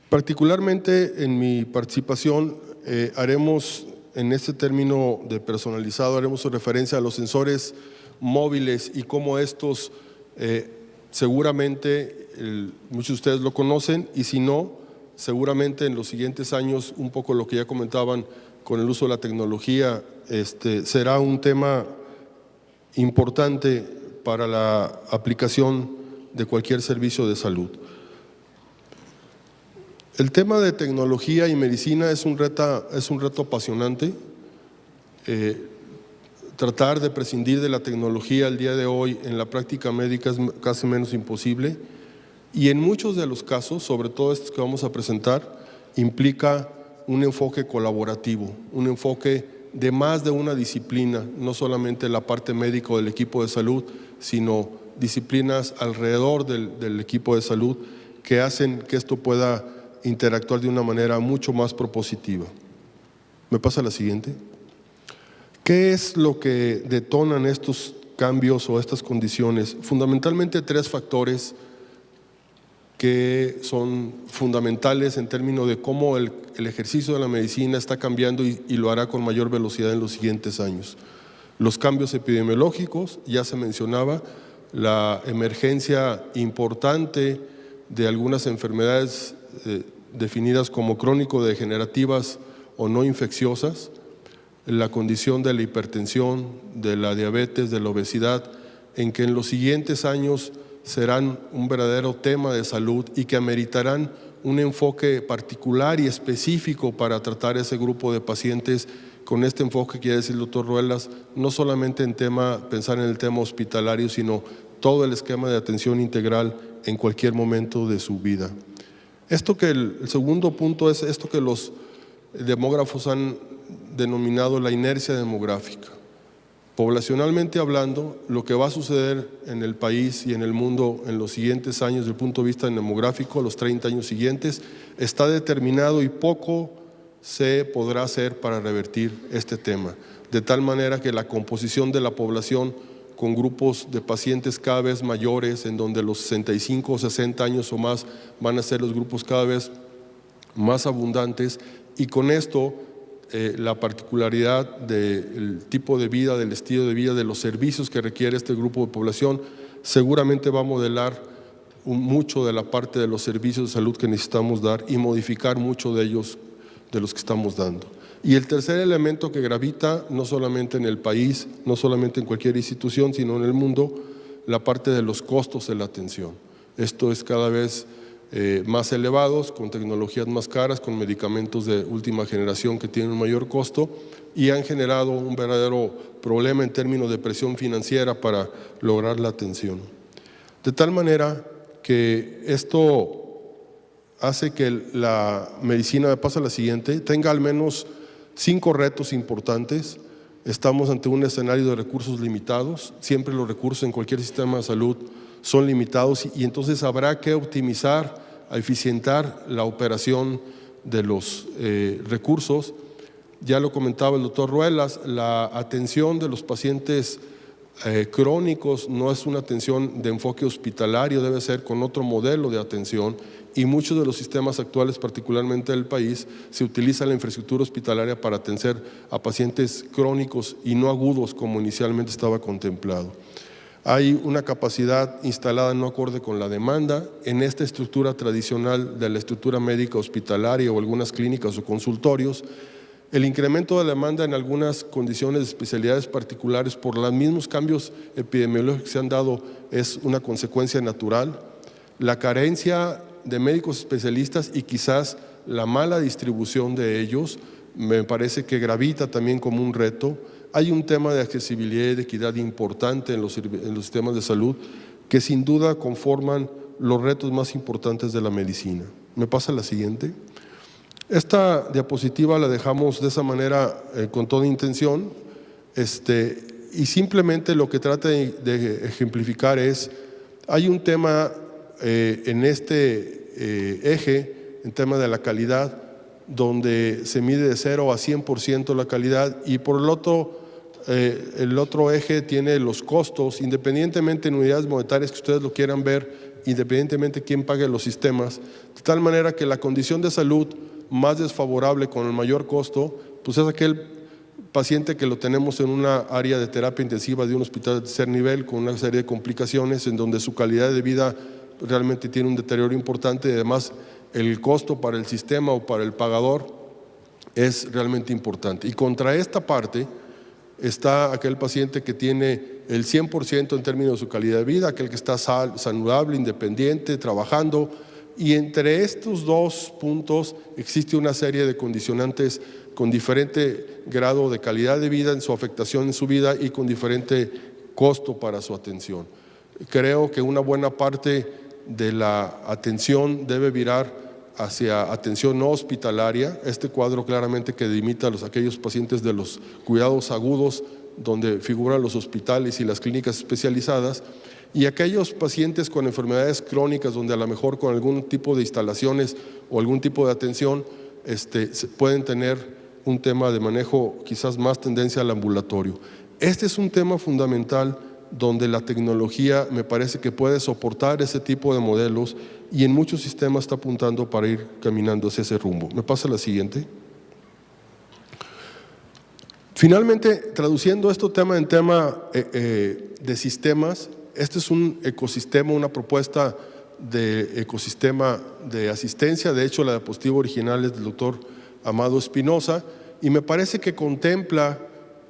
Particularmente en mi participación haremos, en este término de personalizado, haremos referencia a los sensores móviles y cómo estos seguramente muchos de ustedes lo conocen, y si no, seguramente en los siguientes años, un poco lo que ya comentaban con el uso de la tecnología, será un tema importante para la aplicación de cualquier servicio de salud. El tema de tecnología y medicina es un reto apasionante. Tratar de prescindir de la tecnología el día de hoy en la práctica médica es casi menos imposible, y en muchos de los casos, sobre todo estos que vamos a presentar, implica un enfoque colaborativo, un enfoque de más de una disciplina, no solamente la parte médica del equipo de salud, sino disciplinas alrededor del equipo de salud que hacen que esto pueda interactuar de una manera mucho más propositiva. ¿Me pasa la siguiente? ¿Qué es lo que detonan estos cambios o estas condiciones? Fundamentalmente tres factores que son fundamentales en términos de cómo el ejercicio de la medicina está cambiando y lo hará con mayor velocidad en los siguientes años. Los cambios epidemiológicos, ya se mencionaba, la emergencia importante de algunas enfermedades definidas como crónico-degenerativas o no infecciosas, la condición de la hipertensión, de la diabetes, de la obesidad, en que en los siguientes años serán un verdadero tema de salud y que ameritarán un enfoque particular y específico para tratar ese grupo de pacientes. Con este enfoque, quiere decir el doctor Ruelas, no solamente pensar en el tema hospitalario, sino todo el esquema de atención integral en cualquier momento de su vida. El segundo punto es esto que los demógrafos han denominado la inercia demográfica. Poblacionalmente hablando, lo que va a suceder en el país y en el mundo en los siguientes años desde el punto de vista demográfico, los 30 años siguientes, está determinado y poco se podrá hacer para revertir este tema, de tal manera que la composición de la población con grupos de pacientes cada vez mayores, en donde los 65 o 60 años o más van a ser los grupos cada vez más abundantes, y con esto la particularidad del tipo de vida, del estilo de vida, de los servicios que requiere este grupo de población, seguramente va a modelar mucho de la parte de los servicios de salud que necesitamos dar y modificar mucho de ellos, de los que estamos dando. Y el tercer elemento que gravita, no solamente en el país, no solamente en cualquier institución, sino en el mundo, la parte de los costos de la atención. Esto es cada vez más elevados, con tecnologías más caras, con medicamentos de última generación que tienen un mayor costo y han generado un verdadero problema en términos de presión financiera para lograr la atención. De tal manera que esto hace que la medicina, me pasa la siguiente, tenga al menos 5 retos importantes. Estamos ante un escenario de recursos limitados, siempre los recursos en cualquier sistema de salud son limitados y entonces habrá que optimizar, eficientar la operación de los recursos. Ya lo comentaba el doctor Ruelas, la atención de los pacientes crónicos no es una atención de enfoque hospitalario, debe ser con otro modelo de atención, y muchos de los sistemas actuales, particularmente del país, se utiliza la infraestructura hospitalaria para atender a pacientes crónicos y no agudos como inicialmente estaba contemplado. Hay una capacidad instalada no acorde con la demanda en esta estructura tradicional de la estructura médica hospitalaria o algunas clínicas o consultorios. El incremento de la demanda en algunas condiciones de especialidades particulares por los mismos cambios epidemiológicos que se han dado es una consecuencia natural. La carencia de médicos especialistas y quizás la mala distribución de ellos me parece que gravita también como un reto. Hay un tema de accesibilidad y de equidad importante en los sistemas de salud que sin duda conforman los retos más importantes de la medicina. ¿Me pasa la siguiente? Esta diapositiva la dejamos de esa manera con toda intención y simplemente lo que trata de ejemplificar es, hay un tema en este eje, en tema de la calidad, donde se mide de 0 a 100% la calidad, y por el otro eje tiene los costos, independientemente en unidades monetarias que ustedes lo quieran ver, independientemente de quién pague los sistemas, de tal manera que la condición de salud más desfavorable con el mayor costo, pues es aquel paciente que lo tenemos en una área de terapia intensiva de un hospital de tercer nivel con una serie de complicaciones en donde su calidad de vida realmente tiene un deterioro importante y además el costo para el sistema o para el pagador es realmente importante. Y contra esta parte está aquel paciente que tiene el 100% en términos de su calidad de vida, aquel que está saludable, independiente, trabajando, y entre estos dos puntos existe una serie de condicionantes con diferente grado de calidad de vida en su afectación en su vida y con diferente costo para su atención. Creo que una buena parte de la atención debe virar hacia atención no hospitalaria. Este cuadro claramente que delimita a aquellos pacientes de los cuidados agudos donde figuran los hospitales y las clínicas especializadas, y aquellos pacientes con enfermedades crónicas donde a lo mejor con algún tipo de instalaciones o algún tipo de atención pueden tener un tema de manejo quizás más tendencia al ambulatorio. Este es un tema fundamental donde la tecnología me parece que puede soportar ese tipo de modelos y en muchos sistemas está apuntando para ir caminando hacia ese rumbo. ¿Me pasa la siguiente? Finalmente, traduciendo este tema en tema de sistemas, este es un ecosistema, una propuesta de ecosistema de asistencia. De hecho, la diapositiva original es del doctor Amado Espinosa y me parece que contempla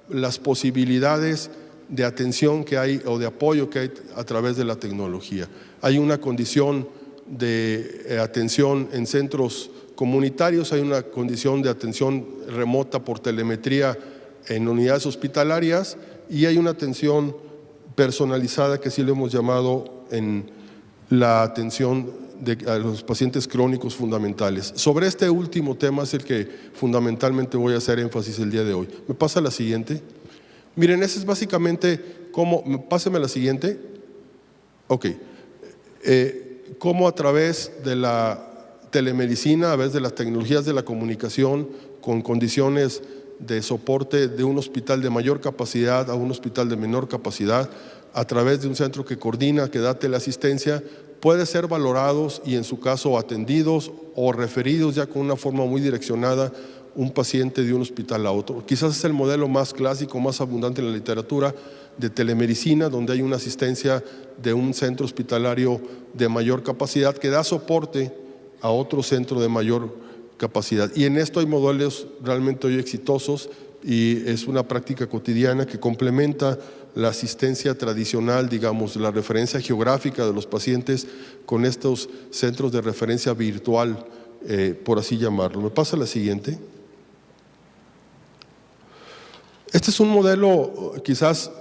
las posibilidades de atención que hay o de apoyo que hay a través de la tecnología. Hay una condición de atención en centros comunitarios, hay una condición de atención remota por telemetría en unidades hospitalarias y hay una atención personalizada que sí le hemos llamado en la atención a los pacientes crónicos fundamentales. Sobre este último tema es el que fundamentalmente voy a hacer énfasis el día de hoy. ¿Me pasa la siguiente? Miren, ese es básicamente cómo, páseme la siguiente. Ok. Cómo a través de la telemedicina, a través de las tecnologías de la comunicación, con condiciones de soporte de un hospital de mayor capacidad a un hospital de menor capacidad, a través de un centro que coordina, que da teleasistencia, puede ser valorados y en su caso atendidos o referidos ya con una forma muy direccionada un paciente de un hospital a otro. Quizás es el modelo más clásico, más abundante en la literatura de telemedicina, donde hay una asistencia de un centro hospitalario de mayor capacidad que da soporte a otro centro de mayor capacidad. Y en esto hay modelos realmente hoy exitosos y es una práctica cotidiana que complementa la asistencia tradicional, digamos, la referencia geográfica de los pacientes con estos centros de referencia virtual, por así llamarlo. ¿Me pasa la siguiente? Este es un modelo quizás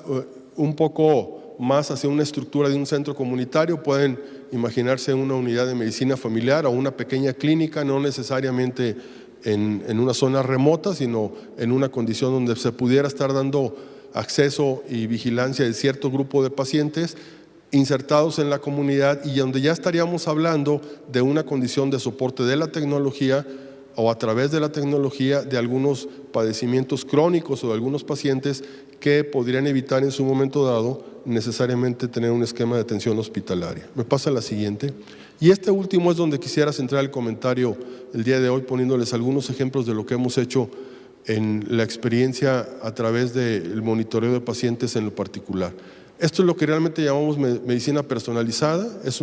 un poco más hacia una estructura de un centro comunitario. Pueden imaginarse una unidad de medicina familiar o una pequeña clínica, no necesariamente en una zona remota, sino en una condición donde se pudiera estar dando acceso y vigilancia de cierto grupo de pacientes insertados en la comunidad y donde ya estaríamos hablando de una condición de soporte de la tecnología o a través de la tecnología de algunos padecimientos crónicos o de algunos pacientes que podrían evitar en su momento dado necesariamente tener un esquema de atención hospitalaria. Me pasa la siguiente. Y este último es donde quisiera centrar el comentario el día de hoy poniéndoles algunos ejemplos de lo que hemos hecho en la experiencia a través del monitoreo de pacientes en lo particular. Esto es lo que realmente llamamos medicina personalizada, es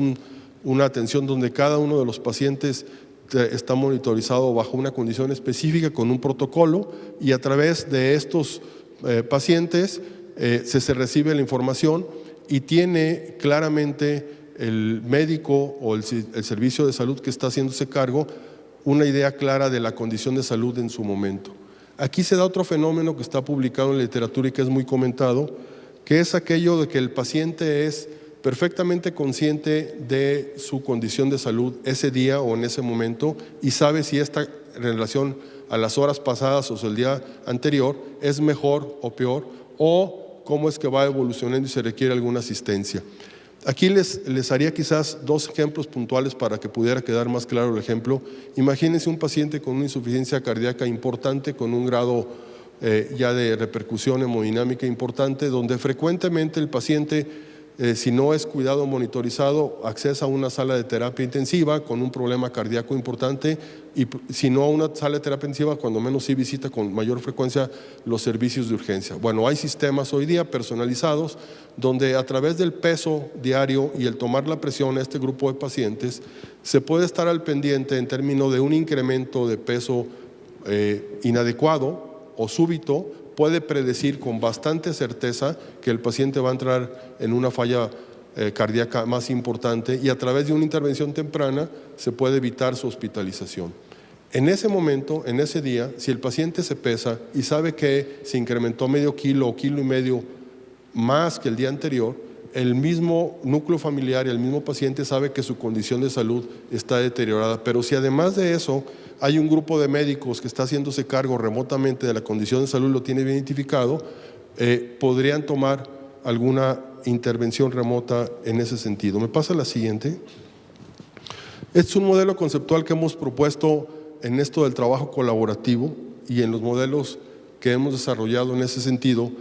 una atención donde cada uno de los pacientes está monitorizado bajo una condición específica con un protocolo y a través de estos pacientes se recibe la información y tiene claramente el médico o el servicio de salud que está haciéndose cargo una idea clara de la condición de salud en su momento. Aquí se da otro fenómeno que está publicado en la literatura y que es muy comentado, que es aquello de que el paciente es perfectamente consciente de su condición de salud ese día o en ese momento y sabe si esta en relación a las horas pasadas o el día anterior es mejor o peor o cómo es que va evolucionando y se requiere alguna asistencia. Aquí les haría quizás dos ejemplos puntuales para que pudiera quedar más claro el ejemplo. Imagínense un paciente con una insuficiencia cardíaca importante, con un grado ya de repercusión hemodinámica importante, donde frecuentemente el paciente si no es cuidado monitorizado, accesa a una sala de terapia intensiva con un problema cardíaco importante, y si no a una sala de terapia intensiva, cuando menos sí visita con mayor frecuencia los servicios de urgencia. Bueno, hay sistemas hoy día personalizados donde a través del peso diario y el tomar la presión a este grupo de pacientes se puede estar al pendiente en términos de un incremento de peso inadecuado o súbito. Puede predecir con bastante certeza que el paciente va a entrar en una falla cardíaca más importante, y a través de una intervención temprana se puede evitar su hospitalización. En ese momento, en ese día, si el paciente se pesa y sabe que se incrementó medio kilo o kilo y medio más que el día anterior, el mismo núcleo familiar y el mismo paciente sabe que su condición de salud está deteriorada. Pero si además de eso hay un grupo de médicos que está haciéndose cargo remotamente de la condición de salud, lo tiene bien identificado, podrían tomar alguna intervención remota en ese sentido. ¿Me pasa la siguiente? Este es un modelo conceptual que hemos propuesto en esto del trabajo colaborativo y en los modelos que hemos desarrollado en ese sentido.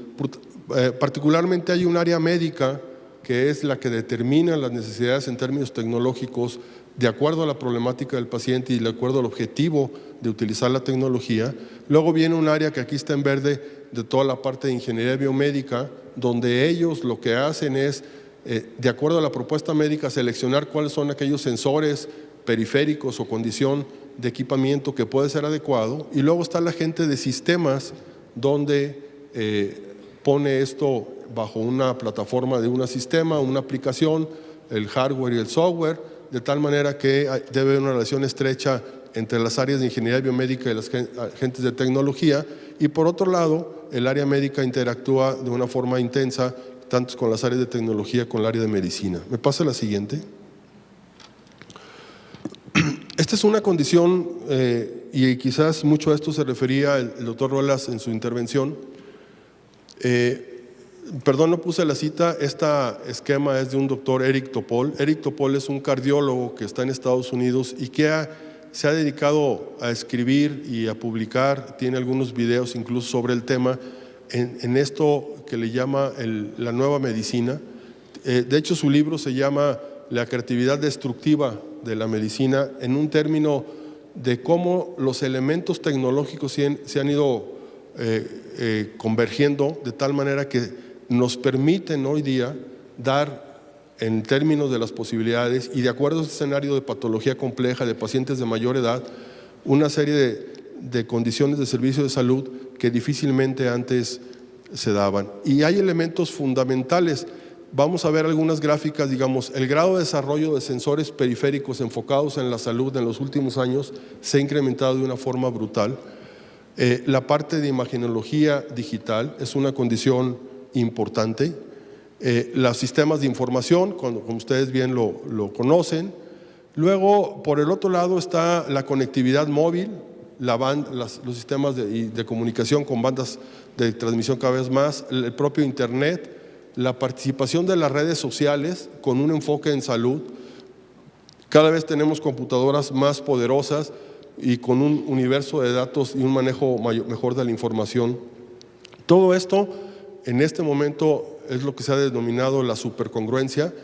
Particularmente hay un área médica que es la que determina las necesidades en términos tecnológicos de acuerdo a la problemática del paciente y de acuerdo al objetivo de utilizar la tecnología. Luego viene un área que aquí está en verde de toda la parte de ingeniería biomédica, donde ellos lo que hacen es, de acuerdo a la propuesta médica, seleccionar cuáles son aquellos sensores periféricos o condición de equipamiento que puede ser adecuado. Y luego está la gente de sistemas, donde pone esto bajo una plataforma de un sistema, una aplicación, el hardware y el software, de tal manera que debe haber una relación estrecha entre las áreas de ingeniería biomédica y las agentes de tecnología. Y por otro lado, el área médica interactúa de una forma intensa, tanto con las áreas de tecnología como con el área de medicina. ¿Me pasa la siguiente? Esta es una condición, y quizás mucho a esto se refería el doctor Ruelas en su intervención. Perdón, no puse la cita. Este esquema es de un doctor Eric Topol. Eric Topol es un cardiólogo que está en Estados Unidos y que se ha dedicado a escribir y a publicar, tiene algunos videos incluso sobre el tema, en esto que le llama la nueva medicina. De hecho, su libro se llama La creatividad destructiva de la medicina, en un término de cómo los elementos tecnológicos se han ido convergiendo de tal manera que nos permiten hoy día dar, en términos de las posibilidades y de acuerdo a este escenario de patología compleja de pacientes de mayor edad, una serie de condiciones de servicio de salud que difícilmente antes se daban. Y hay elementos fundamentales. Vamos a ver algunas gráficas. Digamos, el grado de desarrollo de sensores periféricos enfocados en la salud en los últimos años se ha incrementado de una forma brutal. La parte de imagenología digital es una condición importante. Los sistemas de información, como ustedes bien lo conocen. Luego, por el otro lado, está la conectividad móvil, los sistemas de comunicación con bandas de transmisión cada vez más, el propio Internet, la participación de las redes sociales con un enfoque en salud. Cada vez tenemos computadoras más poderosas y con un universo de datos y un manejo mejor de la información. Todo esto en este momento es lo que se ha denominado la supercongruencia,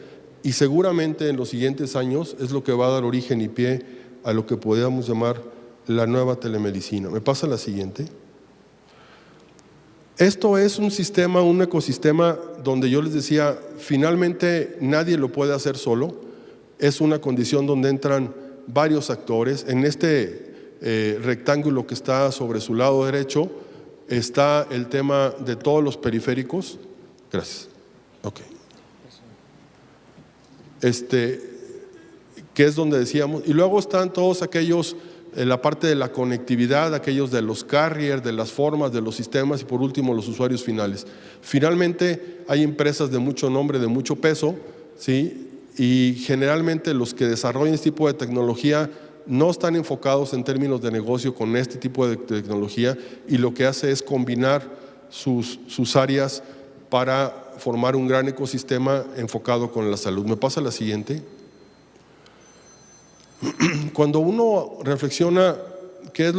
y seguramente en los siguientes años es lo que va a dar origen y pie a lo que podríamos llamar la nueva telemedicina. ¿Me pasa la siguiente? Esto es un sistema, un ecosistema donde yo les decía, finalmente nadie lo puede hacer solo. Es una condición donde entran varios actores. En este rectángulo que está sobre su lado derecho está el tema de todos los periféricos. Gracias. Ok. Que es donde decíamos, y luego están todos aquellos, la parte de la conectividad, aquellos de los carriers, de las formas, de los sistemas, y por último los usuarios finales. Finalmente hay empresas de mucho nombre, de mucho peso, ¿sí? Y generalmente los que desarrollan este tipo de tecnología no están enfocados en términos de negocio con este tipo de tecnología, y lo que hace es combinar sus áreas para formar un gran ecosistema enfocado con la salud. ¿Me pasa la siguiente? Cuando uno reflexiona qué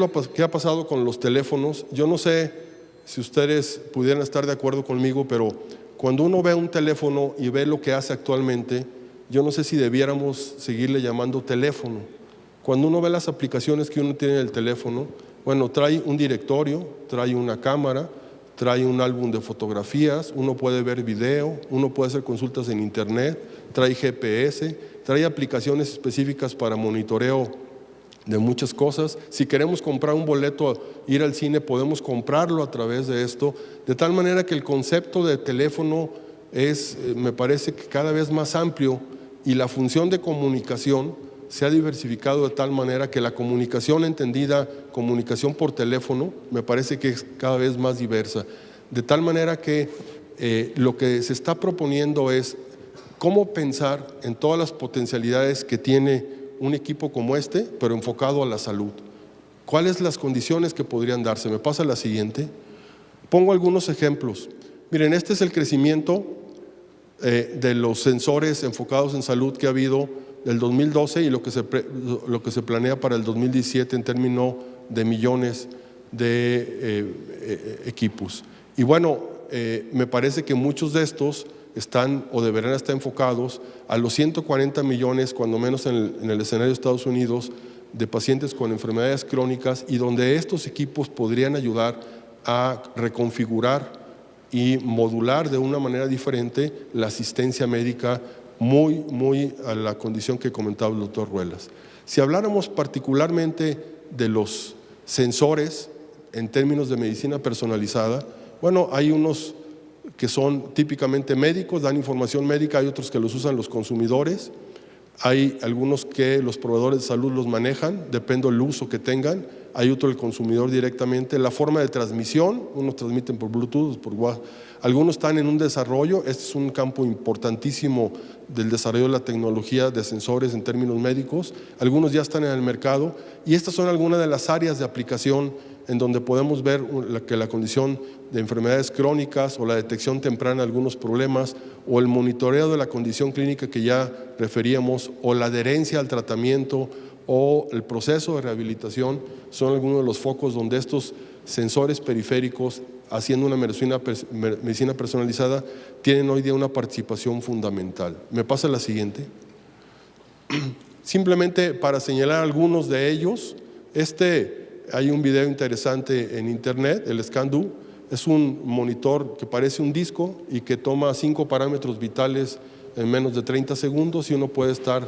ha pasado con los teléfonos, yo no sé si ustedes pudieran estar de acuerdo conmigo, pero cuando uno ve un teléfono y ve lo que hace actualmente, yo no sé si debiéramos seguirle llamando teléfono. Cuando uno ve las aplicaciones que uno tiene en el teléfono, bueno, trae un directorio, trae una cámara, trae un álbum de fotografías, uno puede ver video, uno puede hacer consultas en internet, trae GPS, trae aplicaciones específicas para monitoreo de muchas cosas. Si queremos comprar un boleto, ir al cine, podemos comprarlo a través de esto, de tal manera que el concepto de teléfono es, me parece que cada vez más amplio, y la función de comunicación se ha diversificado de tal manera que la comunicación entendida, comunicación por teléfono, me parece que es cada vez más diversa. De tal manera que lo que se está proponiendo es cómo pensar en todas las potencialidades que tiene un equipo como este, pero enfocado a la salud. ¿Cuáles las condiciones que podrían darse? Me pasa la siguiente. Pongo algunos ejemplos. Miren, este es el crecimiento de los sensores enfocados en salud que ha habido del 2012 y lo que se planea para el 2017 en términos de millones de equipos. Y bueno, me parece que muchos de estos están o deberán estar enfocados a los 140 millones, cuando menos en el escenario de Estados Unidos, de pacientes con enfermedades crónicas, y donde estos equipos podrían ayudar a reconfigurar y modular de una manera diferente la asistencia médica, muy a la condición que comentaba el doctor Ruelas. Si habláramos particularmente de los sensores en términos de medicina personalizada, bueno, hay unos que son típicamente médicos, dan información médica, hay otros que los usan los consumidores, hay algunos que los proveedores de salud los manejan, depende del uso que tengan, hay otro el consumidor directamente. La forma de transmisión, unos transmiten por Bluetooth, por WhatsApp, algunos están en un desarrollo. Este es un campo importantísimo del desarrollo de la tecnología de sensores en términos médicos, algunos ya están en el mercado, y estas son algunas de las áreas de aplicación en donde podemos ver que la condición de enfermedades crónicas o la detección temprana de algunos problemas, o el monitoreo de la condición clínica que ya referíamos, o la adherencia al tratamiento o el proceso de rehabilitación, son algunos de los focos donde estos sensores periféricos, haciendo una medicina personalizada, tienen hoy día una participación fundamental. Me pasa la siguiente. Simplemente para señalar algunos de ellos, hay un video interesante en internet, el ScanDo. Es un monitor que parece un disco y que toma 5 parámetros vitales en menos de 30 segundos, y uno puede estar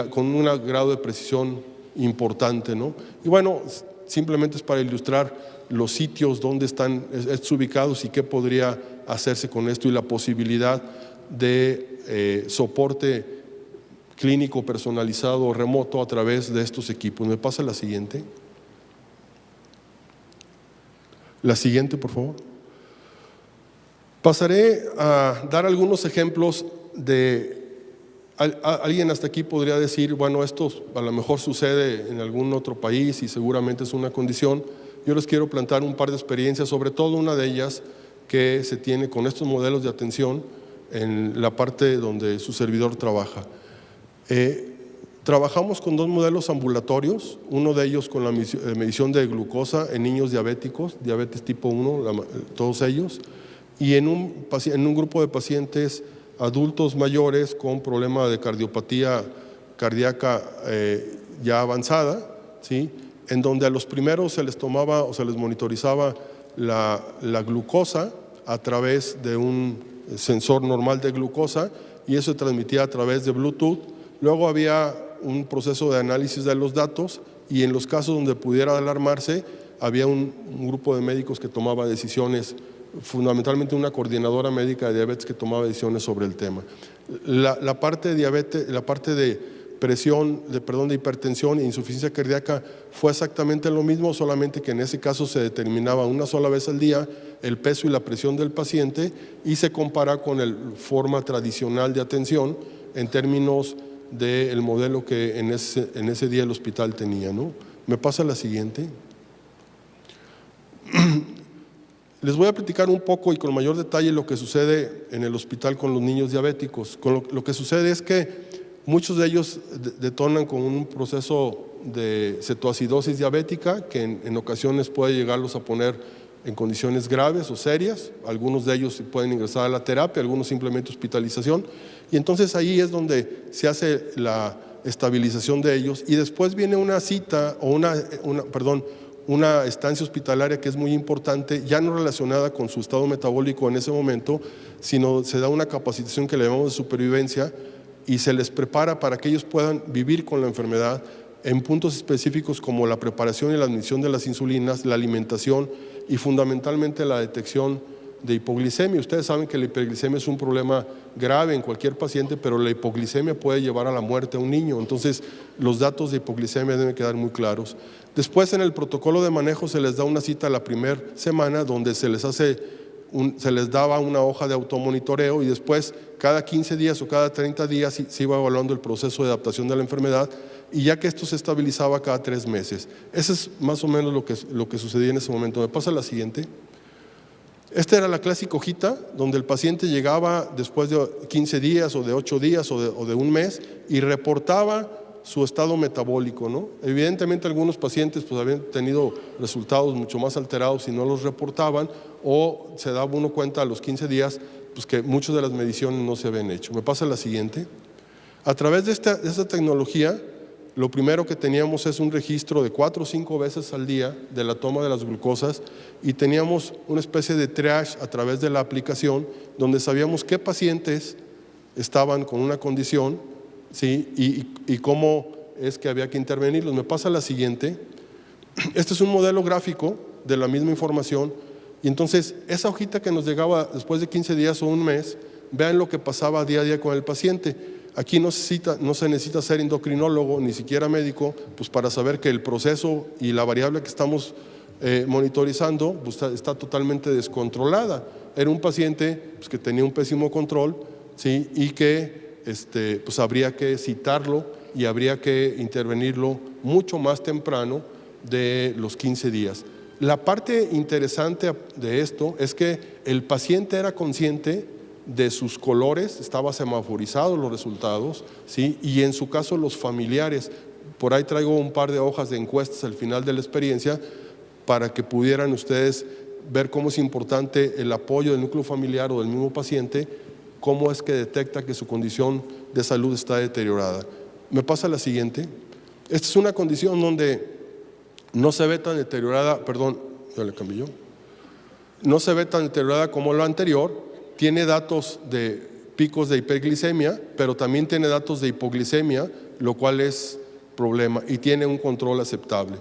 con un grado de precisión importante, ¿no? Y bueno, simplemente es para ilustrar los sitios donde están ubicados y qué podría hacerse con esto, y la posibilidad de soporte clínico personalizado remoto a través de estos equipos. ¿Me pasa la siguiente? La siguiente, por favor. Pasaré a dar algunos ejemplos de… Alguien hasta aquí podría decir, bueno, esto a lo mejor sucede en algún otro país y seguramente es una condición. Yo les quiero plantear un par de experiencias, sobre todo una de ellas que se tiene con estos modelos de atención en la parte donde su servidor trabaja. Trabajamos con 2 modelos ambulatorios, uno de ellos con la medición de glucosa en niños diabéticos, diabetes tipo 1, todos ellos, y en un grupo de pacientes adultos mayores con problema de cardiopatía cardíaca ya avanzada, ¿sí? En donde a los primeros se les tomaba o se les monitorizaba la glucosa a través de un sensor normal de glucosa, y eso se transmitía a través de Bluetooth. Luego había un proceso de análisis de los datos, y en los casos donde pudiera alarmarse había un grupo de médicos que tomaba decisiones, fundamentalmente una coordinadora médica de diabetes que tomaba decisiones sobre el tema. La parte de diabetes, la parte de de hipertensión e insuficiencia cardíaca fue exactamente lo mismo, solamente que en ese caso se determinaba una sola vez al día el peso y la presión del paciente, y se compara con la forma tradicional de atención en términos del modelo que en ese día el hospital tenía, ¿no? Me pasa la siguiente. Les voy a platicar un poco y con mayor detalle lo que sucede en el hospital con los niños diabéticos. Lo que sucede es que muchos de ellos detonan con un proceso de cetoacidosis diabética que en ocasiones puede llegarlos a poner en condiciones graves o serias. Algunos de ellos pueden ingresar a la terapia, algunos simplemente hospitalización. Y entonces ahí es donde se hace la estabilización de ellos. Y después viene una cita o una estancia hospitalaria que es muy importante, ya no relacionada con su estado metabólico en ese momento, sino se da una capacitación que le llamamos de supervivencia y se les prepara para que ellos puedan vivir con la enfermedad en puntos específicos como la preparación y la admisión de las insulinas, la alimentación y fundamentalmente la detección de hipoglicemia. Ustedes saben que la hiperglicemia es un problema grave en cualquier paciente, pero la hipoglicemia puede llevar a la muerte a un niño. Entonces, los datos de hipoglicemia deben quedar muy claros. Después, en el protocolo de manejo se les da una cita la primera semana donde se les daba una hoja de automonitoreo y después cada 15 días o cada 30 días se iba evaluando el proceso de adaptación de la enfermedad y ya que esto se estabilizaba cada 3 meses. Ese es más o menos lo que sucedía en ese momento. ¿Me pasa la siguiente? Esta era la clásica hojita donde el paciente llegaba después de 15 días o de 8 días o de un mes y reportaba su estado metabólico, ¿no? Evidentemente algunos pacientes pues habían tenido resultados mucho más alterados y no los reportaban o se daba uno cuenta a los 15 días pues que muchas de las mediciones no se habían hecho. Me pasa la siguiente. A través de esta tecnología, lo primero que teníamos es un registro de 4 o 5 veces al día de la toma de las glucosas y teníamos una especie de triage a través de la aplicación donde sabíamos qué pacientes estaban con una condición, ¿sí? y cómo es que había que intervenirlos. Me pasa la siguiente. Este es un modelo gráfico de la misma información y entonces esa hojita que nos llegaba después de 15 días o un mes, vean lo que pasaba día a día con el paciente. Aquí no se necesita ser endocrinólogo, ni siquiera médico, pues para saber que el proceso y la variable que estamos monitorizando pues está totalmente descontrolada. Era un paciente pues, que tenía un pésimo control, ¿sí? Y que pues habría que citarlo y habría que intervenirlo mucho más temprano de los 15 días. La parte interesante de esto es que el paciente era consciente de sus colores, estaba semaforizado los resultados, ¿sí? Y en su caso los familiares. Por ahí traigo un par de hojas de encuestas al final de la experiencia para que pudieran ustedes ver cómo es importante el apoyo del núcleo familiar o del mismo paciente, cómo es que detecta que su condición de salud está deteriorada. Me pasa la siguiente. Esta es una condición donde no se ve tan deteriorada, perdón, ya le cambié yo, no se ve tan deteriorada como lo anterior. Tiene datos de picos de hiperglicemia, pero también tiene datos de hipoglicemia, lo cual es problema, y tiene un control aceptable.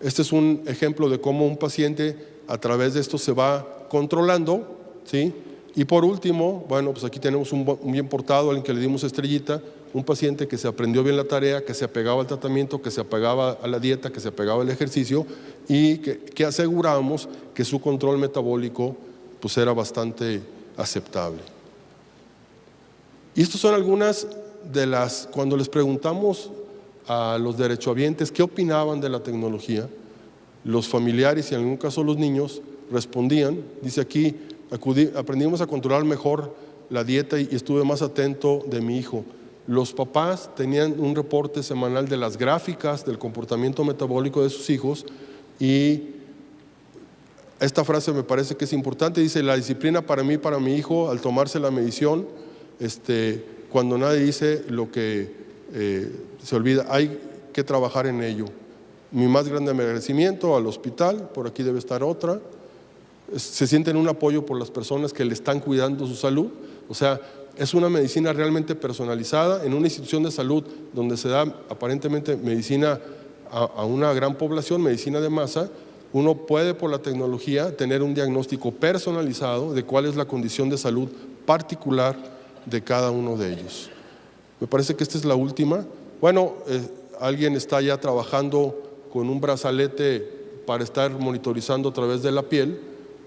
Este es un ejemplo de cómo un paciente a través de esto se va controlando, ¿sí? Y por último, bueno, pues aquí tenemos un bien portado, alguien que le dimos estrellita, un paciente que se aprendió bien la tarea, que se apegaba al tratamiento, que se apegaba a la dieta, que se apegaba al ejercicio y que aseguramos que su control metabólico pues era bastante aceptable. Y estas son algunas de las, cuando les preguntamos a los derechohabientes qué opinaban de la tecnología, los familiares y en algún caso los niños respondían, dice aquí, aprendimos a controlar mejor la dieta y estuve más atento de mi hijo. Los papás tenían un reporte semanal de las gráficas del comportamiento metabólico de sus hijos y esta frase me parece que es importante, dice, la disciplina para mí, para mi hijo, al tomarse la medición, cuando nadie dice lo que se olvida, hay que trabajar en ello. Mi más grande agradecimiento al hospital, por aquí debe estar otra, se sienten un apoyo por las personas que le están cuidando su salud, o sea, es una medicina realmente personalizada en una institución de salud donde se da aparentemente medicina a una gran población, medicina de masa. Uno puede por la tecnología tener un diagnóstico personalizado de cuál es la condición de salud particular de cada uno de ellos. Me parece que esta es la última. Bueno, alguien está ya trabajando con un brazalete para estar monitorizando a través de la piel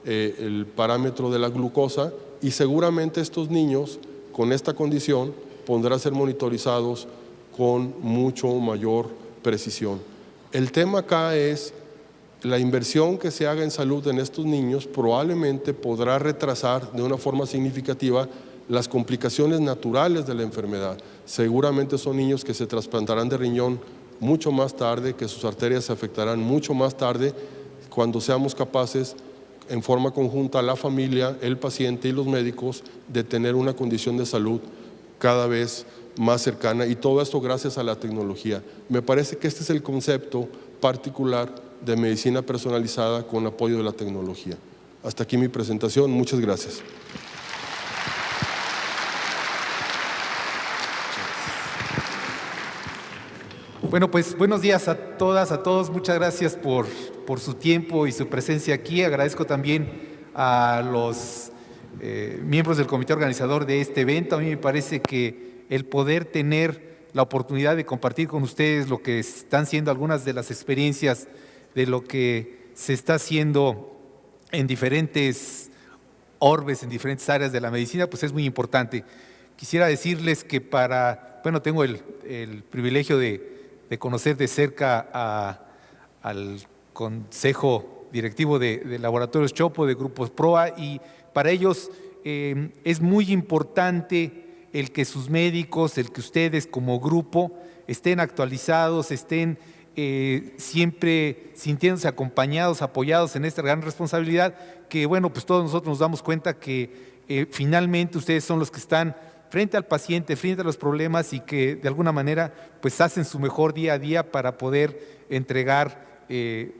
el parámetro de la glucosa y seguramente estos niños con esta condición podrán ser monitorizados con mucho mayor precisión. El tema acá es la inversión que se haga en salud en estos niños probablemente podrá retrasar de una forma significativa las complicaciones naturales de la enfermedad. Seguramente son niños que se trasplantarán de riñón mucho más tarde, que sus arterias se afectarán mucho más tarde cuando seamos capaces en forma conjunta a la familia, el paciente y los médicos de tener una condición de salud cada vez más cercana, y todo esto gracias a la tecnología. Me parece que este es el concepto particular de medicina personalizada con apoyo de la tecnología. Hasta aquí mi presentación. Muchas gracias. Bueno, pues buenos días a todas, a todos. Muchas gracias por su tiempo y su presencia aquí. Agradezco también a los miembros del comité organizador de este evento. A mí me parece que el poder tener la oportunidad de compartir con ustedes lo que están siendo algunas de las experiencias de lo que se está haciendo en diferentes orbes, en diferentes áreas de la medicina, pues es muy importante. Quisiera decirles que tengo el privilegio de conocer de cerca al Consejo Directivo de Laboratorios Chopo, de Grupos PROA, y para ellos es muy importante el que sus médicos, el que ustedes como grupo estén actualizados, estén siempre sintiéndose acompañados, apoyados en esta gran responsabilidad que, bueno, pues todos nosotros nos damos cuenta que finalmente ustedes son los que están frente al paciente, frente a los problemas y que de alguna manera pues hacen su mejor día a día para poder entregar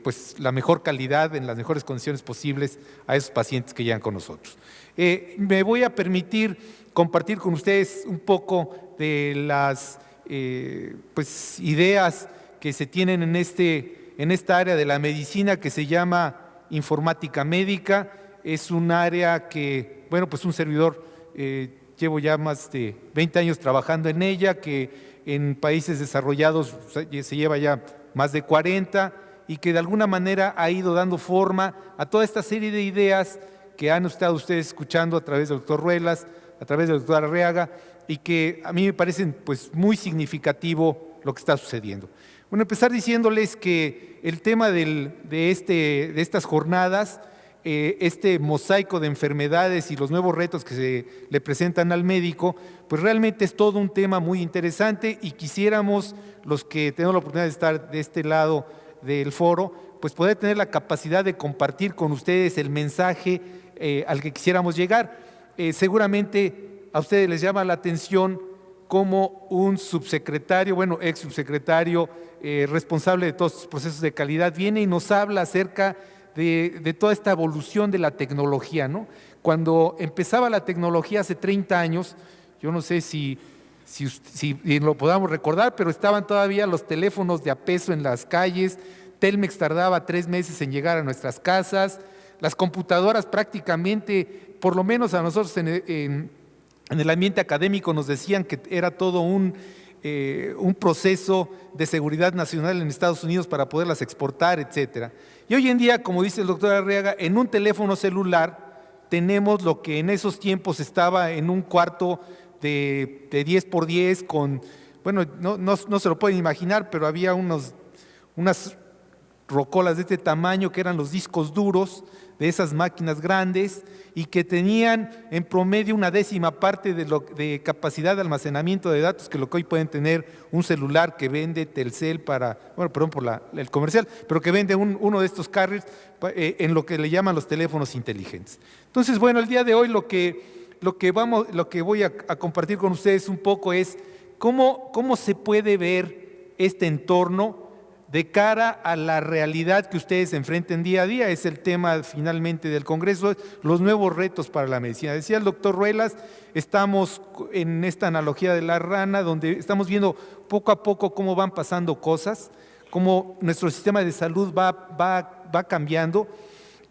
pues la mejor calidad en las mejores condiciones posibles a esos pacientes que llegan con nosotros. Me voy a permitir compartir con ustedes un poco de las pues ideas que se tienen en esta área de la medicina que se llama informática médica. Es un área que, bueno, pues un servidor llevo ya más de 20 años trabajando en ella, que en países desarrollados se lleva ya más de 40 y que de alguna manera ha ido dando forma a toda esta serie de ideas que han estado ustedes escuchando a través del doctor Ruelas, a través del doctor Arriaga, y que a mí me parecen pues muy significativo lo que está sucediendo. Bueno, empezar diciéndoles que el tema de estas jornadas, este mosaico de enfermedades y los nuevos retos que se le presentan al médico, pues realmente es todo un tema muy interesante y quisiéramos, los que tenemos la oportunidad de estar de este lado del foro, pues poder tener la capacidad de compartir con ustedes el mensaje al que quisiéramos llegar. Seguramente a ustedes les llama la atención cómo un subsecretario, ex subsecretario responsable de todos los procesos de calidad viene y nos habla acerca de toda esta evolución de la tecnología, ¿no? Cuando empezaba la tecnología hace 30 años, yo no sé si lo podamos recordar, pero estaban todavía los teléfonos de a peso en las calles, Telmex tardaba 3 meses en llegar a nuestras casas, las computadoras prácticamente, por lo menos a nosotros en el ambiente académico nos decían que era todo un proceso de seguridad nacional en Estados Unidos para poderlas exportar, etcétera. Y hoy en día, como dice el doctor Arriaga, en un teléfono celular tenemos lo que en esos tiempos estaba en un cuarto de 10 por 10 con, no se lo pueden imaginar, pero había unas rocolas de este tamaño que eran los discos duros de esas máquinas grandes y que tenían en promedio 1/10 parte de capacidad de almacenamiento de datos que lo que hoy pueden tener un celular que vende Telcel perdón por el comercial, pero que vende uno de estos carriers en lo que le llaman los teléfonos inteligentes. Entonces, el día de hoy lo que voy a compartir con ustedes un poco es cómo se puede ver este entorno de cara a la realidad que ustedes enfrenten día a día. Es el tema finalmente del Congreso, los nuevos retos para la medicina. Decía el doctor Ruelas, estamos en esta analogía de la rana, donde estamos viendo poco a poco cómo van pasando cosas, cómo nuestro sistema de salud va cambiando.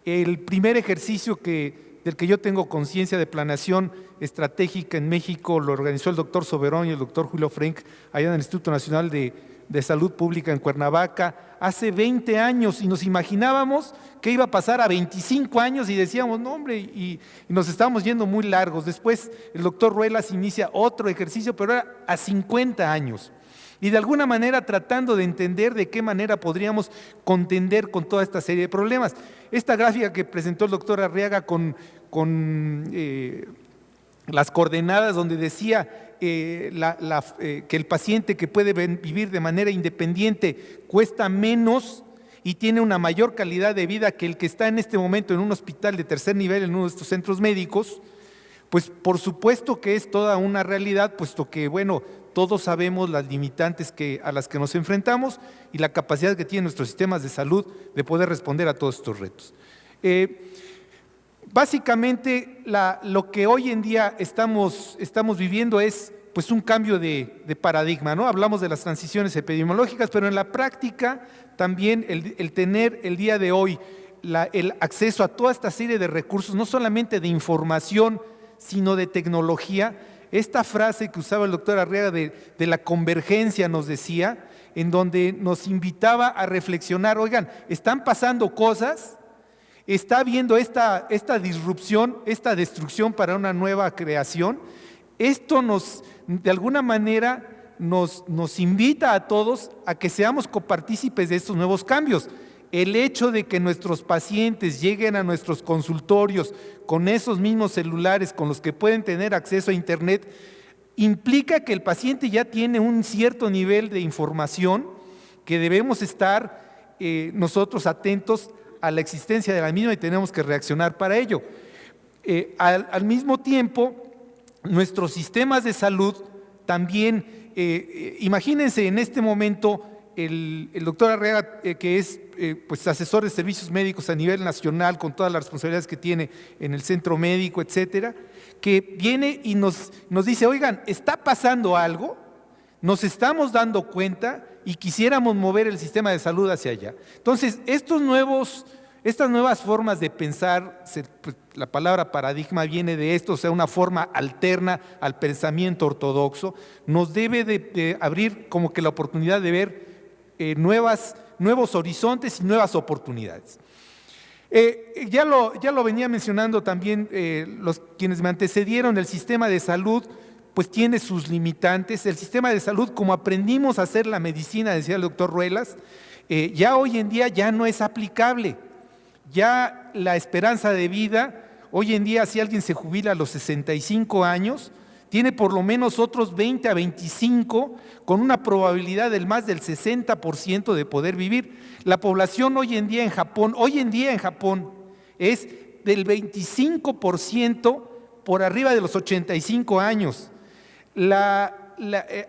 El primer ejercicio del que yo tengo conciencia de planeación estratégica en México lo organizó el doctor Soberón y el doctor Julio Frenk allá en el Instituto Nacional de Salud Pública en Cuernavaca hace 20 años y nos imaginábamos que iba a pasar a 25 años y decíamos, no hombre, y nos estábamos yendo muy largos. Después el doctor Ruelas inicia otro ejercicio, pero era a 50 años. Y de alguna manera tratando de entender de qué manera podríamos contender con toda esta serie de problemas. Esta gráfica que presentó el doctor Arriaga con las coordenadas donde decía que el paciente que puede vivir de manera independiente cuesta menos y tiene una mayor calidad de vida que el que está en este momento en un hospital de tercer nivel, en uno de estos centros médicos, pues por supuesto que es toda una realidad, puesto que, bueno, todos sabemos las limitantes a las que nos enfrentamos y la capacidad que tienen nuestros sistemas de salud de poder responder a todos estos retos. Básicamente, lo que hoy en día estamos viviendo es pues un cambio de paradigma, ¿no? Hablamos de las transiciones epidemiológicas, pero en la práctica también el tener el día de hoy el acceso a toda esta serie de recursos, no solamente de información, sino de tecnología. Esta frase que usaba el doctor Arriaga de la convergencia nos decía, en donde nos invitaba a reflexionar, oigan, están pasando cosas, está habiendo esta disrupción, esta destrucción para una nueva creación. Esto de alguna manera nos invita a todos a que seamos copartícipes de estos nuevos cambios. El hecho de que nuestros pacientes lleguen a nuestros consultorios con esos mismos celulares con los que pueden tener acceso a Internet, implica que el paciente ya tiene un cierto nivel de información que debemos estar nosotros atentos a la existencia de la misma y tenemos que reaccionar para ello. Al mismo tiempo, nuestros sistemas de salud también, imagínense en este momento, el doctor Arriaga, que es pues asesor de servicios médicos a nivel nacional, con todas las responsabilidades que tiene en el centro médico, etcétera, que viene y nos dice, oigan, está pasando algo, nos estamos dando cuenta y quisiéramos mover el sistema de salud hacia allá. Entonces, estas nuevas formas de pensar, pues, la palabra paradigma viene de esto, o sea, una forma alterna al pensamiento ortodoxo, nos debe de abrir como que la oportunidad de ver nuevos horizontes y nuevas oportunidades. Ya lo venía mencionando también quienes me antecedieron, el sistema de salud pues tiene sus limitantes. El sistema de salud, como aprendimos a hacer la medicina, decía el doctor Ruelas, ya hoy en día ya no es aplicable. Ya la esperanza de vida, hoy en día si alguien se jubila a los 65 años, tiene por lo menos otros 20 a 25 con una probabilidad del más del 60% de poder vivir. La población hoy en día en Japón es del 25% por arriba de los 85 años.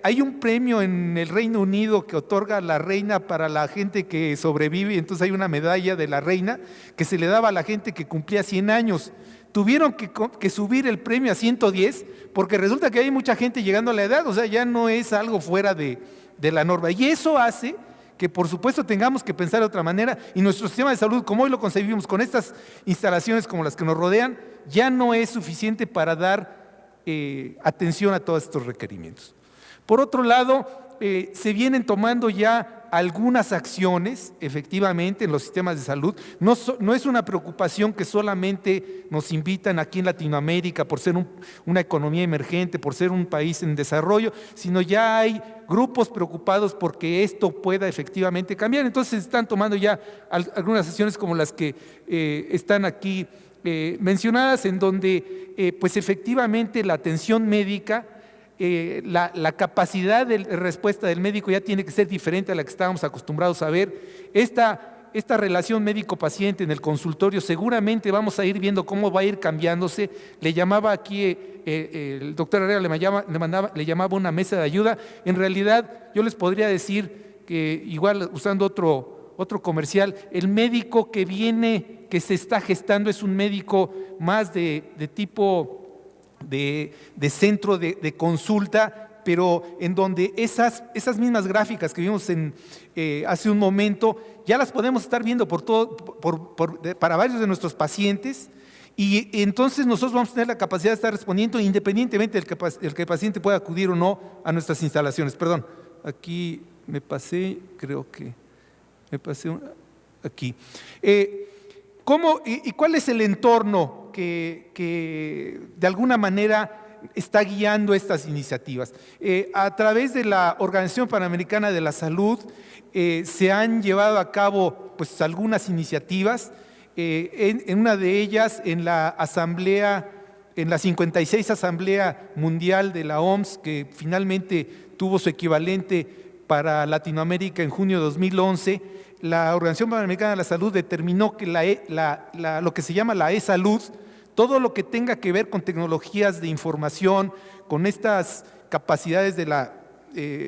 Hay un premio en el Reino Unido que otorga la reina para la gente que sobrevive, entonces hay una medalla de la reina que se le daba a la gente que cumplía 100 años. Tuvieron que subir el premio a 110 porque resulta que hay mucha gente llegando a la edad, o sea, ya no es algo fuera de la norma. Y eso hace que, por supuesto, tengamos que pensar de otra manera y nuestro sistema de salud, como hoy lo concebimos con estas instalaciones como las que nos rodean, ya no es suficiente para dar atención a todos estos requerimientos. Por otro lado, se vienen tomando ya algunas acciones, efectivamente, en los sistemas de salud. No es una preocupación que solamente nos invitan aquí en Latinoamérica por ser una economía emergente, por ser un país en desarrollo, sino ya hay grupos preocupados porque esto pueda efectivamente cambiar. Entonces, están tomando ya algunas acciones como las que están aquí mencionadas, en donde pues efectivamente la atención médica, la capacidad de respuesta del médico ya tiene que ser diferente a la que estábamos acostumbrados a ver. Esta relación médico-paciente en el consultorio seguramente vamos a ir viendo cómo va a ir cambiándose. Le llamaba aquí, el doctor Herrera le llamaba una mesa de ayuda. En realidad yo les podría decir que, igual usando otro comercial, el médico que se está gestando es un médico más de tipo de centro de consulta, pero en donde esas mismas gráficas que vimos hace un momento ya las podemos estar viendo para varios de nuestros pacientes, y entonces nosotros vamos a tener la capacidad de estar respondiendo independientemente del que el paciente pueda acudir o no a nuestras instalaciones. Perdón, aquí me pasé, aquí. ¿Y cuál es el entorno que de alguna manera está guiando estas iniciativas? A través de la Organización Panamericana de la Salud se han llevado a cabo pues algunas iniciativas. En una de ellas, en la 56 Asamblea Mundial de la OMS, que finalmente tuvo su equivalente para Latinoamérica en junio de 2011, la Organización Panamericana de la Salud determinó que lo que se llama la e-salud, todo lo que tenga que ver con tecnologías de información, con estas capacidades de la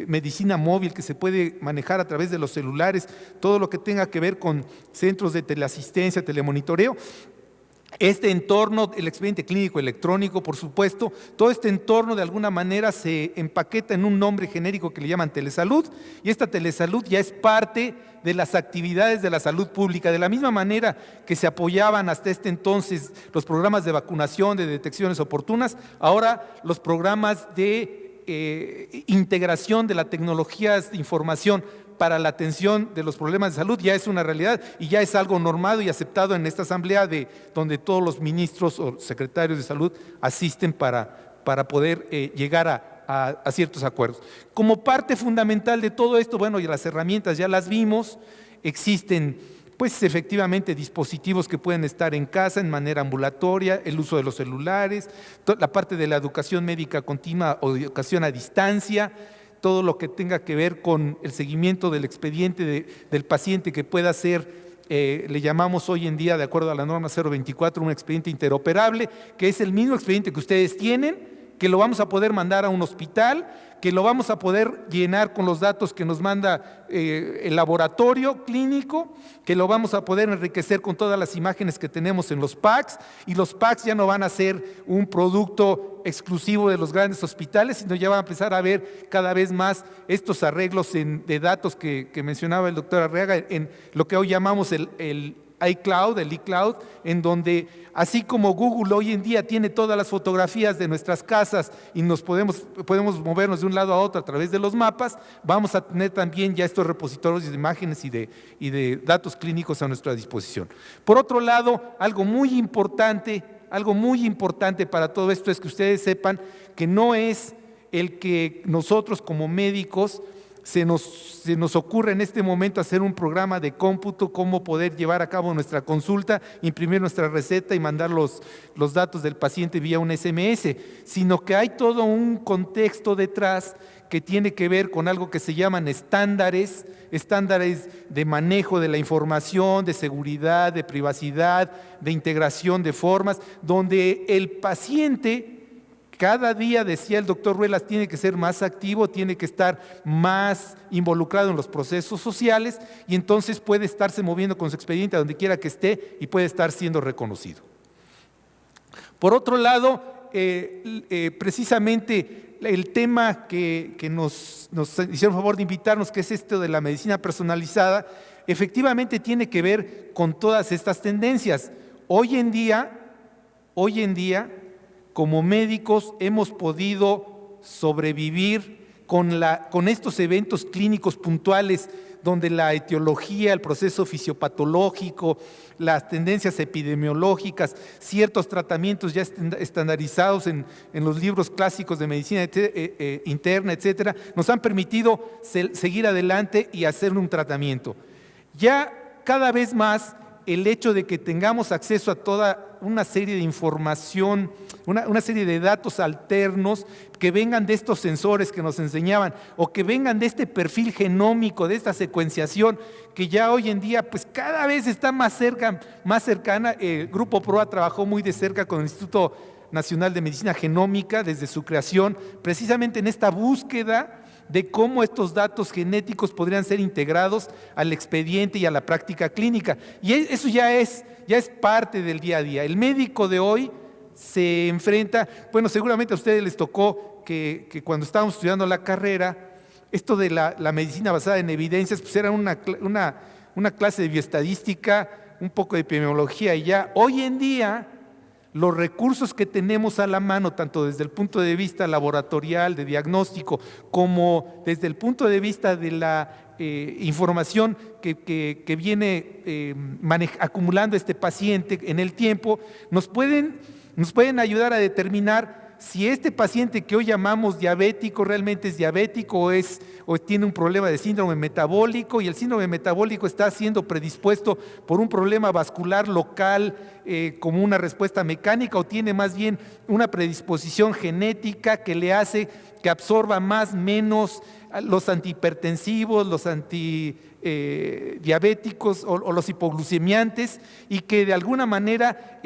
medicina móvil que se puede manejar a través de los celulares, todo lo que tenga que ver con centros de teleasistencia, telemonitoreo, este entorno, el expediente clínico electrónico, por supuesto, todo este entorno de alguna manera se empaqueta en un nombre genérico que le llaman telesalud, y esta telesalud ya es parte de las actividades de la salud pública, de la misma manera que se apoyaban hasta este entonces los programas de vacunación, de detecciones oportunas, ahora los programas de integración de las tecnologías de información para la atención de los problemas de salud ya es una realidad y ya es algo normado y aceptado en esta asamblea donde todos los ministros o secretarios de salud asisten para poder llegar a ciertos acuerdos. Como parte fundamental de todo esto, bueno, y las herramientas ya las vimos, existen pues efectivamente dispositivos que pueden estar en casa en manera ambulatoria, el uso de los celulares, la parte de la educación médica continua o educación a distancia, todo lo que tenga que ver con el seguimiento del expediente del paciente que pueda ser, le llamamos hoy en día, de acuerdo a la norma 024, un expediente interoperable, que es el mismo expediente que ustedes tienen, que lo vamos a poder mandar a un hospital, que lo vamos a poder llenar con los datos que nos manda el laboratorio clínico, que lo vamos a poder enriquecer con todas las imágenes que tenemos en los PACS, y los PACS ya no van a ser un producto exclusivo de los grandes hospitales, sino ya van a empezar a ver cada vez más estos arreglos de datos que mencionaba el doctor Arriaga, en lo que hoy llamamos el iCloud, el eCloud, en donde así como Google hoy en día tiene todas las fotografías de nuestras casas y nos podemos movernos de un lado a otro a través de los mapas, vamos a tener también ya estos repositorios de imágenes y de datos clínicos a nuestra disposición. Por otro lado, algo muy importante para todo esto es que ustedes sepan que no es el que nosotros como médicos se nos ocurre en este momento hacer un programa de cómputo, cómo poder llevar a cabo nuestra consulta, imprimir nuestra receta y mandar los datos del paciente vía un SMS, sino que hay todo un contexto detrás que tiene que ver con algo que se llaman estándares de manejo de la información, de seguridad, de privacidad, de integración de formas, donde el paciente cada día, decía el doctor Ruelas, tiene que ser más activo, tiene que estar más involucrado en los procesos sociales y entonces puede estarse moviendo con su expediente a donde quiera que esté y puede estar siendo reconocido. Por otro lado, precisamente el tema que nos hicieron favor de invitarnos, que es esto de la medicina personalizada, efectivamente tiene que ver con todas estas tendencias. Hoy en día, como médicos hemos podido sobrevivir con estos eventos clínicos puntuales donde la etiología, el proceso fisiopatológico, las tendencias epidemiológicas, ciertos tratamientos ya estandarizados en los libros clásicos de medicina interna, etcétera, nos han permitido seguir adelante y hacer un tratamiento. Ya cada vez más el hecho de que tengamos acceso a toda una serie de información, una serie de datos alternos que vengan de estos sensores que nos enseñaban o que vengan de este perfil genómico, de esta secuenciación que ya hoy en día pues cada vez está más cercana. El Grupo PROA trabajó muy de cerca con el Instituto Nacional de Medicina Genómica desde su creación, precisamente en esta búsqueda de cómo estos datos genéticos podrían ser integrados al expediente y a la práctica clínica. Y eso ya es parte del día a día. El médico de hoy se enfrenta, bueno, seguramente a ustedes les tocó que cuando estábamos estudiando la carrera, esto de la medicina basada en evidencias, pues era una clase de bioestadística, un poco de epidemiología y ya. Hoy en día, los recursos que tenemos a la mano, tanto desde el punto de vista laboratorial, de diagnóstico, como desde el punto de vista de la información que viene acumulando este paciente en el tiempo, nos pueden ayudar a determinar si este paciente que hoy llamamos diabético realmente es diabético o tiene un problema de síndrome metabólico, y el síndrome metabólico está siendo predispuesto por un problema vascular local como una respuesta mecánica, o tiene más bien una predisposición genética que le hace que absorba menos los antihipertensivos, los antidiabéticos o los hipoglucemiantes, y que de alguna manera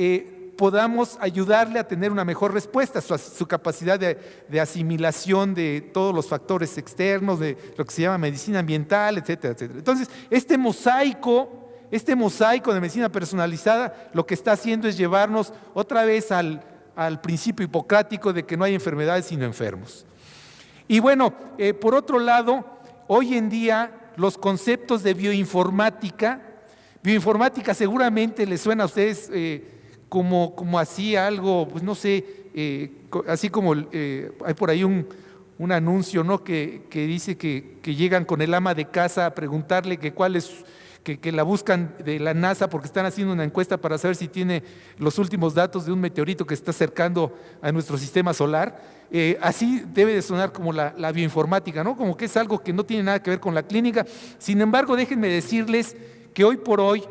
podamos ayudarle a tener una mejor respuesta, su capacidad de asimilación de todos los factores externos, de lo que se llama medicina ambiental, etcétera, etcétera. Entonces, este mosaico de medicina personalizada lo que está haciendo es llevarnos otra vez al principio hipocrático de que no hay enfermedades sino enfermos. Y bueno, por otro lado, hoy en día los conceptos de bioinformática seguramente les suena a ustedes como así algo, pues no sé, así como hay por ahí un anuncio, ¿no?, que dice que llegan con el ama de casa a preguntarle que cuál es, que la buscan de la NASA porque están haciendo una encuesta para saber si tiene los últimos datos de un meteorito que está acercando a nuestro sistema solar. Así debe de sonar como la bioinformática, ¿no? Como que es algo que no tiene nada que ver con la clínica. Sin embargo, déjenme decirles que hoy por hoy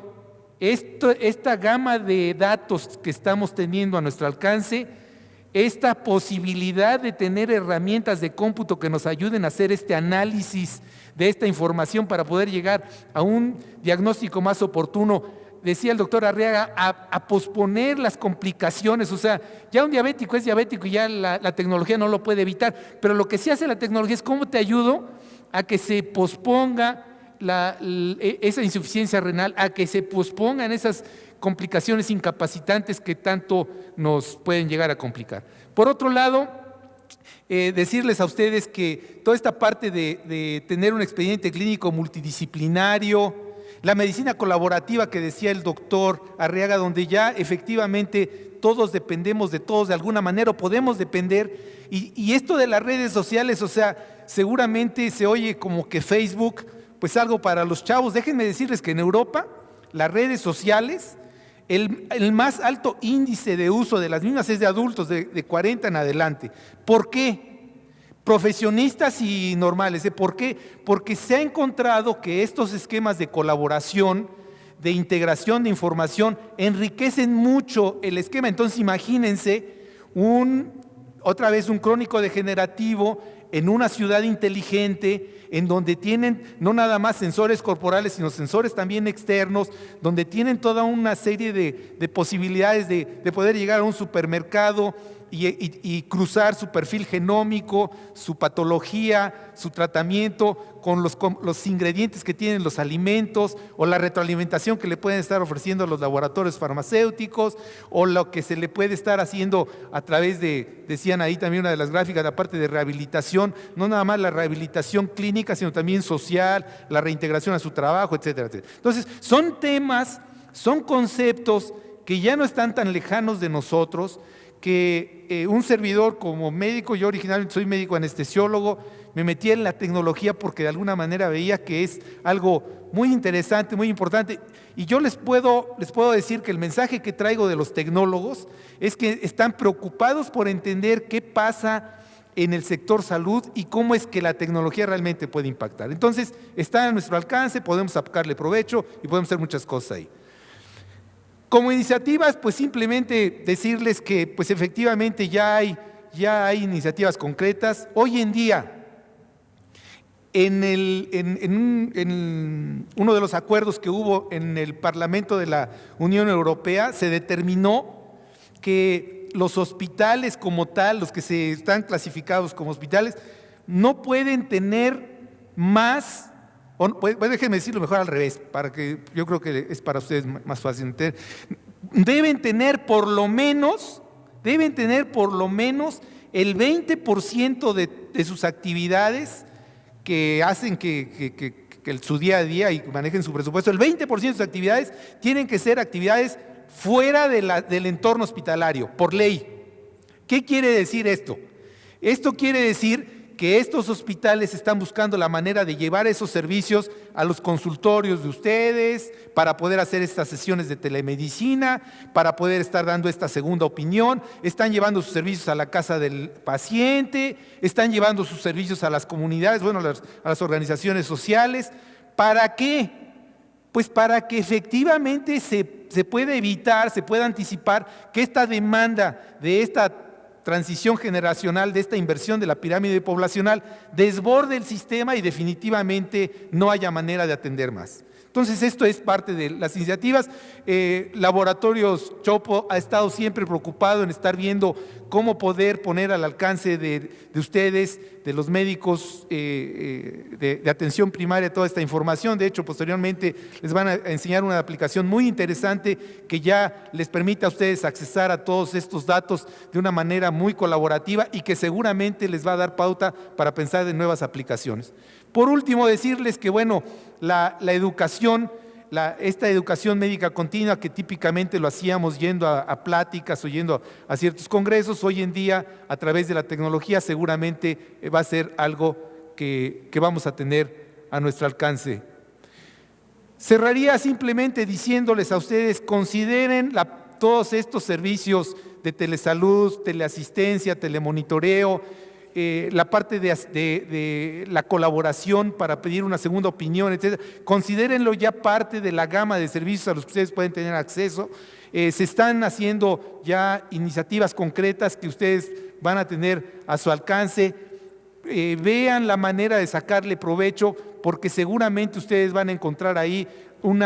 esta gama de datos que estamos teniendo a nuestro alcance, esta posibilidad de tener herramientas de cómputo que nos ayuden a hacer este análisis de esta información para poder llegar a un diagnóstico más oportuno, decía el doctor Arriaga, a posponer las complicaciones. O sea, ya un diabético es diabético y ya la tecnología no lo puede evitar, pero lo que sí hace la tecnología es cómo te ayudo a que se posponga esa insuficiencia renal, a que se pospongan esas complicaciones incapacitantes que tanto nos pueden llegar a complicar. Por otro lado, decirles a ustedes que toda esta parte de tener un expediente clínico multidisciplinario, la medicina colaborativa que decía el doctor Arriaga, donde ya efectivamente todos dependemos de todos de alguna manera o podemos depender, y esto de las redes sociales, o sea, seguramente se oye como que Facebook, pues algo para los chavos. Déjenme decirles que en Europa las redes sociales, el más alto índice de uso de las mismas es de adultos de 40 en adelante. ¿Por qué? Profesionistas y normales. ¿Por qué? Porque se ha encontrado que estos esquemas de colaboración, de integración de información, enriquecen mucho el esquema. Entonces imagínense otra vez un crónico degenerativo en una ciudad inteligente, en donde tienen no nada más sensores corporales, sino sensores también externos, donde tienen toda una serie de posibilidades de poder llegar a un supermercado y cruzar su perfil genómico, su patología, su tratamiento con los ingredientes que tienen los alimentos, o la retroalimentación que le pueden estar ofreciendo los laboratorios farmacéuticos, o lo que se le puede estar haciendo a través decían ahí también una de las gráficas, la parte de rehabilitación, no nada más la rehabilitación clínica, sino también social, la reintegración a su trabajo, etcétera, etcétera. Entonces, son temas, son conceptos que ya no están tan lejanos de nosotros, que un servidor como médico, yo originalmente soy médico anestesiólogo, me metí en la tecnología porque de alguna manera veía que es algo muy interesante, muy importante, y yo les puedo decir que el mensaje que traigo de los tecnólogos es que están preocupados por entender qué pasa en el sector salud y cómo es que la tecnología realmente puede impactar. Entonces, está a nuestro alcance, podemos sacarle provecho y podemos hacer muchas cosas ahí. Como iniciativas, pues simplemente decirles que pues efectivamente ya hay iniciativas concretas. Hoy en día, en uno de los acuerdos que hubo en el Parlamento de la Unión Europea, se determinó que los hospitales como tal, los que se están clasificados como hospitales, no pueden tener más. Déjenme decirlo mejor al revés, para que yo creo que es para ustedes más fácil entender. Deben tener por lo menos el 20% de sus actividades que hacen que su día a día y manejen su presupuesto. El 20% de sus actividades tienen que ser actividades fuera del entorno hospitalario, por ley. ¿Qué quiere decir esto? Esto quiere decir que estos hospitales están buscando la manera de llevar esos servicios a los consultorios de ustedes, para poder hacer estas sesiones de telemedicina, para poder estar dando esta segunda opinión. Están llevando sus servicios a la casa del paciente, están llevando sus servicios a las comunidades, bueno, a las organizaciones sociales. ¿Para qué? Pues para que efectivamente se pueda evitar, se pueda anticipar que esta demanda de esta transición generacional, de esta inversión de la pirámide poblacional, desborde el sistema y definitivamente no haya manera de atender más. Entonces, esto es parte de las iniciativas. Laboratorios Chopo ha estado siempre preocupado en estar viendo cómo poder poner al alcance de ustedes, de los médicos de atención primaria, toda esta información. De hecho, posteriormente les van a enseñar una aplicación muy interesante que ya les permite a ustedes accesar a todos estos datos de una manera muy colaborativa y que seguramente les va a dar pauta para pensar en nuevas aplicaciones. Por último, decirles que, bueno, la educación, esta educación médica continua que típicamente lo hacíamos yendo a pláticas o yendo a ciertos congresos, hoy en día a través de la tecnología seguramente va a ser algo que vamos a tener a nuestro alcance. Cerraría simplemente diciéndoles a ustedes, consideren todos estos servicios de telesalud, teleasistencia, telemonitoreo, la parte de la colaboración para pedir una segunda opinión, etcétera. Considérenlo ya parte de la gama de servicios a los que ustedes pueden tener acceso. Se están haciendo ya iniciativas concretas que ustedes van a tener a su alcance. Vean la manera de sacarle provecho, porque seguramente ustedes van a encontrar ahí un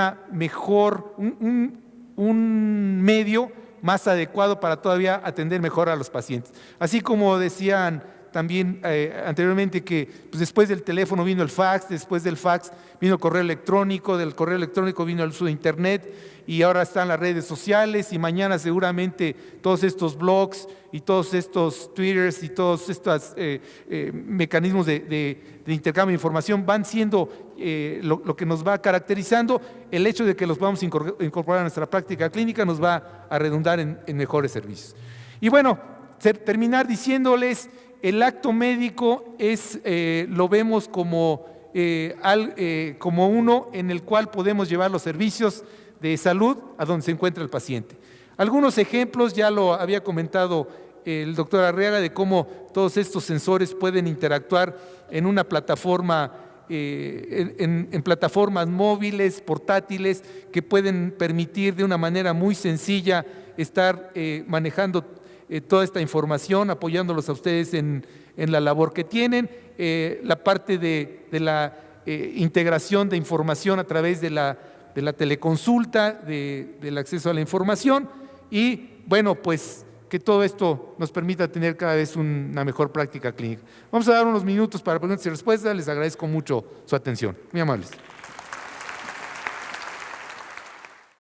medio más adecuado para todavía atender mejor a los pacientes. Así como decían también anteriormente que pues después del teléfono vino el fax, después del fax vino el correo electrónico, del correo electrónico vino el uso de internet y ahora están las redes sociales y mañana seguramente todos estos blogs y todos estos twitters y todos estos mecanismos de intercambio de información van siendo lo que nos va caracterizando. El hecho de que los vamos a incorporar a nuestra práctica clínica nos va a redundar en mejores servicios. Y bueno, terminar diciéndoles, el acto médico lo vemos como uno en el cual podemos llevar los servicios de salud a donde se encuentra el paciente. Algunos ejemplos, ya lo había comentado el doctor Arriaga, de cómo todos estos sensores pueden interactuar en una plataforma, en plataformas móviles, portátiles, que pueden permitir de una manera muy sencilla estar manejando toda esta información, apoyándolos a ustedes en la labor que tienen, la parte de la integración de información a través de la teleconsulta, del acceso a la información y, bueno, pues que todo esto nos permita tener cada vez una mejor práctica clínica. Vamos a dar unos minutos para preguntas y respuestas. Les agradezco mucho su atención. Muy amables.